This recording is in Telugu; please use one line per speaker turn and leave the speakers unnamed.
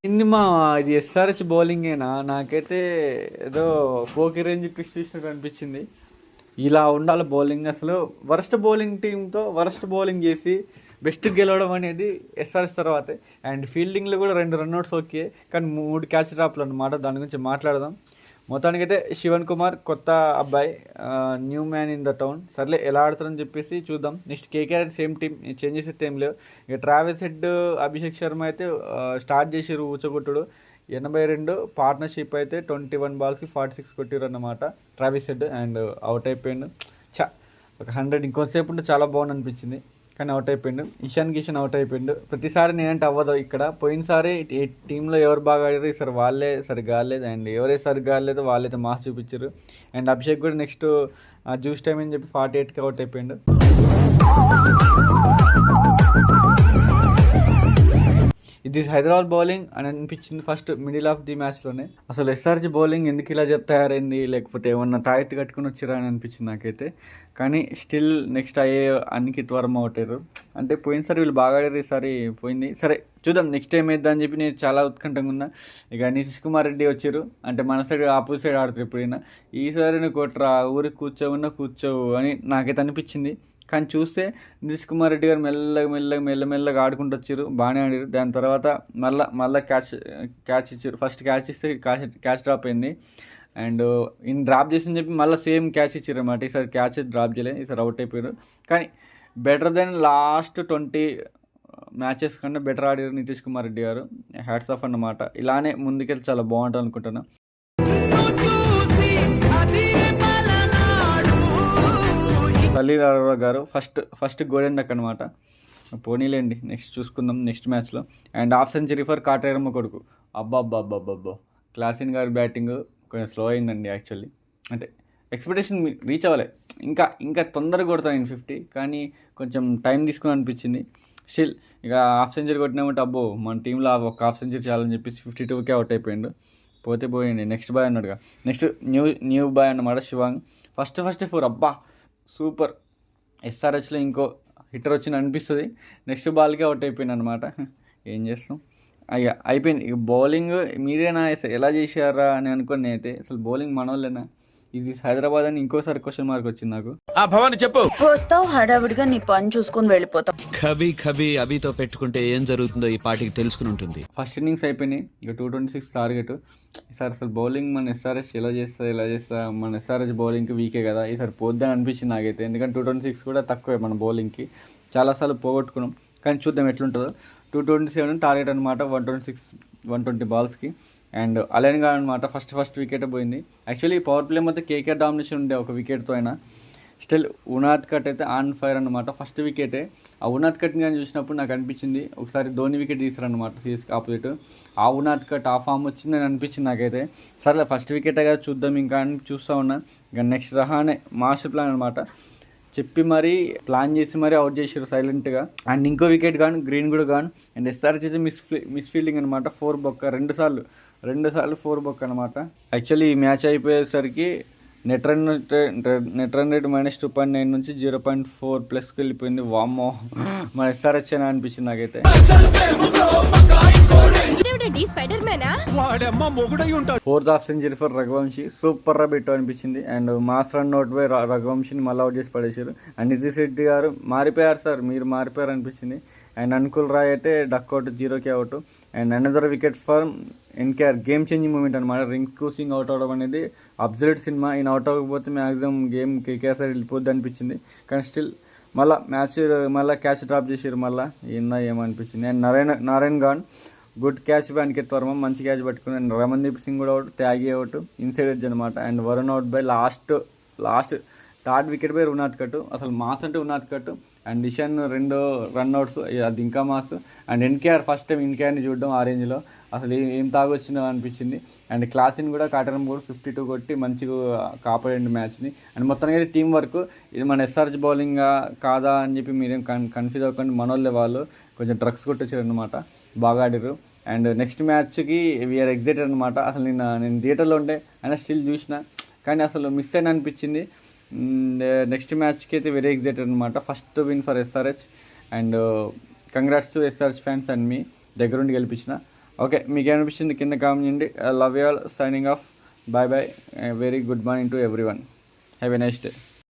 సినిమా ఇది ఎస్ఆర్హెచ్ బౌలింగేనా? నాకైతే ఏదో పోకి రేంజ్ ట్విస్ట్ ఇచ్చినట్టు అనిపించింది. ఇలా ఉండాలి బౌలింగ్. అసలు వరస్ట్ బౌలింగ్ టీంతో వరస్ట్ బౌలింగ్ చేసి బెస్ట్ గెలవడం అనేది ఎస్ఆర్హెచ్ తర్వాతే. అండ్ ఫీల్డింగ్లో కూడా 2 రన్అట్స్ ఓకే, కానీ 3 క్యాచ్ డ్రాప్లు అన్నమాట. దాని గురించి మాట్లాడదాం. మొత్తానికైతే శివన్ కుమార్ కొత్త అబ్బాయి, new man in the town. సర్లే ఎలా ఆడతారని చెప్పేసి చూద్దాం. Next KKR same team, changes time లేవు. ఇక ట్రావెల్స్ హెడ్, అభిషేక్ శర్మ అయితే స్టార్ట్ చేసారు ఊచగొట్టుడు. 82 పార్ట్నర్షిప్ అయితే 21 బాల్స్కి 46 కొట్టిరు అన్నమాట ట్రావెల్స్ హెడ్. అండ్ అవుట్ అయిపోయిండు. ఒక 100 ఇంకొంతసేపు ఉంటే చాలా బాగుంది అనిపించింది, కానీ అవుట్ అయిపోయిండు. ఇషాన్ కిషన్ అవుట్ అయిపోయిండు. ప్రతిసారి నేనంటే అవ్వదు ఇక్కడ. పోయినసారి టీంలో ఎవరు బాగా ఆడారు, ఈసారి వాళ్ళే సరిగ్గా ఆడలేదు. అండ్ ఎవరైతే సరిగ్గా ఆడలేదో వాళ్ళైతే మాస్ చూపించారు. అండ్ అభిషేక్ కూడా నెక్స్ట్ జ్యూస్ టైం అని చెప్పి 48కి అవుట్ అయిపోయిండు. ఇది హైదరాబాద్ బౌలింగ్ అని అనిపించింది ఫస్ట్ మిడిల్ ఆఫ్ ది మ్యాచ్లోనే. అసలు ఎస్ఆర్జీ బౌలింగ్ ఎందుకు ఇలా తయారైంది, లేకపోతే ఏమన్నా టాయిట్ కట్టుకుని వచ్చిరా అని అనిపించింది నాకైతే. కానీ స్టిల్ నెక్స్ట్ అన్నికిత్ వర్మ అవుతారు. అంటే పోయినసారి వీళ్ళు బాగా ఆడారు, ఈసారి పోయింది. సరే చూద్దాం నెక్స్ట్ టైం వేద్దాం అని చెప్పి నేను చాలా ఉత్కంఠంగా ఉన్నా. ఇక నితీష్ కుమార్ రెడ్డి వచ్చారు. అంటే మన సైడ్ ఆపోజిట్ సైడ్ ఆడుతారు ఎప్పుడైనా. ఈసారి నువ్వు కొట్టరా, ఊరికి కూర్చోవు అని నాకైతే అనిపించింది. కానీ చూస్తే నితీష్ కుమార్ రెడ్డి గారు మెల్లగా ఆడుకుంటూ వచ్చారు, బాగానే ఆడారు. దాని తర్వాత మళ్ళీ క్యాచ్ ఇచ్చారు. ఫస్ట్ క్యాచ్ ఇస్తే క్యాచ్ డ్రాప్ అయింది. అండ్ డ్రాప్ చేసిందని చెప్పి మళ్ళీ సేమ్ క్యాచ్ ఇచ్చారు అన్నమాట. ఈసారి క్యాచ్ డ్రాప్ చేయలేదు, ఈసారి అవుట్ అయిపోయారు. కానీ బెటర్ దెన్ లాస్ట్ 20 మ్యాచెస్ కన్నా బెటర్ ఆడారు నితీష్ కుమార్ రెడ్డి గారు. హ్యాట్స్ ఆఫ్ అన్నమాట. ఇలానే ముందుకెళ్ళి చాలా బాగుంటుంది అనుకుంటున్నాను. సలీల్ అరోరా గారు ఫస్ట్ గోల్డెన్ డక్ అనమాట. పోనీలేండి, నెక్స్ట్ చూసుకుందాం నెక్స్ట్ మ్యాచ్లో. And half century for Kateramma కొడుకు. అబ్బాబ్బాబ్బాబ్బా, క్లాసిన్ గారి బ్యాటింగ్ కొంచెం స్లో అయిందండి యాక్చువల్లీ. అంటే ఎక్స్పెక్టేషన్ రీచ్ అవ్వలే. ఇంకా తొందరగా కొడతాను నేను 50, కానీ కొంచెం టైం తీసుకుని అనిపించింది. స్టిల్ ఇక హాఫ్ సెంచరీ కొట్టినామంటే అబ్బో మన టీంలో ఒక హాఫ్ సెంచరీ చాలని చెప్పేసి 52కే అవుట్ అయిపోయిండు. పోయింది. నెక్స్ట్ బాయ్ అన్నాడుగా. నెక్స్ట్ న్యూ బాయ్ అన్నమాట శివాంగ్. ఫస్ట్ 4 అబ్బా సూపర్. ఎస్ఆర్హెచ్లో ఇంకో హిట్టర్ వచ్చింది అనిపిస్తుంది. నెక్స్ట్ బాల్కే అవుట్ అయిపోయింది అనమాట. ఏం చేస్తాం, అయ్యా అయిపోయింది. ఇక బౌలింగ్ మీరేనా ఎలా చేశారా అని అనుకోని అయితే అసలు బౌలింగ్ మనోళ్ళేనా? ఇది హైదరాబాద్ అని ఇంకోసారి క్వశ్చన్ మార్క్ వచ్చింది నాకు.
భవాని చెప్పు.
వస్తావు హడావిడిగా నీ పని చూసుకుని వెళ్ళిపోతావు.
కభీ అభితో పెట్టుకుంటే ఏం జరుగుతుందో ఈ పార్టీకి తెలుసుకుని ఉంటుంది.
ఫస్ట్ ఇన్నింగ్స్ అయిపోయినాయి. ఇక 226 టార్గెట్. ఈసారి అసలు బౌలింగ్ మన ఎస్ఆర్హెచ్ ఎలా చేస్తా మన ఎస్ఆర్హెచ్ బౌలింగ్కి వీకే కదా. ఈసారి పోద్దని అనిపించింది నాకైతే. ఎందుకంటే 226 కూడా తక్కువే మన బౌలింగ్కి. చాలాసార్లు పోగొట్టుకున్నాం, కానీ చూద్దాం ఎట్లుంటుందో. 227 టార్గెట్ అనమాట 120 బాల్స్కి. అండ్ అలైన్ గారు అనమాట ఫస్ట్ వికెట్ పోయింది. యాక్చువల్లీ పవర్ ప్లే మొత్తం కేకేఆర్ డామినేషన్ ఉండే ఒక వికెట్తో అయినా. స్టిల్ ఉనాద్ కట్ అయితే ఆన్ ఫైర్ అనమాట ఫస్ట్ వికెటే. ఆ ఉనాద్ కట్ని కానీ చూసినప్పుడు నాకు అనిపించింది ఒకసారి ధోని వికెట్ తీసారనమాట సిఎస్కి ఆపోజిట్. ఆ ఉనాద్ కట్ ఆ ఫామ్ వచ్చిందని అనిపించింది నాకైతే. సరే ఫస్ట్ వికెటే కదా చూద్దాం ఇంకా అని చూస్తూ ఉన్నా. ఇంకా నెక్స్ట్ రహానే మాస్టర్ ప్లాన్ అనమాట. చెప్పి మరీ ప్లాన్ చేసి మరీ అవుట్ చేసారు సైలెంట్గా. అండ్ ఇంకో వికెట్ కానీ గ్రీన్ కూడా కానీ. అండ్ ఎస్ఆర్హెచ్ అయితే మిస్ ఫీల్డింగ్ అనమాట. 4 బొక్క, 2 సార్లు 4 బొక్క అనమాట. యాక్చువల్లీ ఈ మ్యాచ్ అయిపోయేసరికి నెట్ రన్ రేట్ -2.9 నుంచి 0.4 ప్లస్కి వెళ్ళిపోయింది. వామ్మో మన ఎస్ఆర్హెచ్ అని అనిపించింది నాకైతే. 4th half century for Raghuvanshi. Super రా బిట్టు అనిపించింది. And mass run out by రఘువంశీని మళ్ళీ అవుట్ చేసి పడేసారు. అండ్ నితీష్ రెడ్డి గారు మారిపోయారు సార్, మీరు మారిపోయారు అనిపించింది. అండ్ అనుకుల్ రాయ్ అయితే డక్అవుట్ 0కి out. And another wicket for KKR. Game changing moment అనమాట. రింకు సింగ్ అవుట్ అవడం అనేది అబ్సల్యూట్ సినిమా. ఈయన అవుట్ అవ్వకపోతే మ్యాక్సిమం గేమ్ కేకేఆర్ సైడ్ వెళ్ళిపోద్ది అనిపించింది. కానీ స్టిల్ మళ్ళీ క్యాచ్ డ్రాప్ చేసారు. మళ్ళీ ఏమనిపించింది. And Narayan Khan good catch by Aniket Varma, మంచి క్యాచ్ పట్టుకుని. అండ్ రమన్దీప్ సింగ్ కూడా out, Tyagi out, inside edge అనమాట. And Varun out by last 3rd wicket by Unadkat. అసలు మాస్ అంటే Unadkat. And Ishan 2 run outs, అది ఇంకా mass. And NKR first time ఎన్కేఆర్ని చూడడం ఆ రేంజ్లో అసలు ఏం తాగొచ్చిందో అనిపించింది. అండ్ క్లాసిన్ కూడా కాటరం కూడా 52 కొట్టి మంచిగా కాపాడండి మ్యాచ్ని. అండ్ మొత్తానికి అయితే టీం వర్క్. ఇది మన ఎస్ఆర్హెచ్ బౌలింగ్ కాదా అని చెప్పి మీరేం కన్ఫ్యూజ్ అవ్వకండి. మనోళ్ళే వాళ్ళు కొంచెం డ్రగ్స్ కొట్టొచ్చారు అనమాట, బాగా ఆడారు. అండ్ నెక్స్ట్ మ్యాచ్కి వీఆర్ ఎగ్జైటెడ్ అనమాట. అసలు నేను థియేటర్లో ఉంటే అయినా స్టిల్ చూసిన, కానీ అసలు మిస్ అయిన అనిపించింది. నెక్స్ట్ మ్యాచ్కి అయితే వెరీ ఎగ్జైటెడ్ అనమాట. First win for SRH and congrats to SRH fans and మీ దగ్గరుండి గెలిపించిన. ఓకే, మీకు ఏమనిపించింది కింద కామెంట్ చేయండి. Love you all, signing off, bye bye, very good morning to everyone, have a nice day.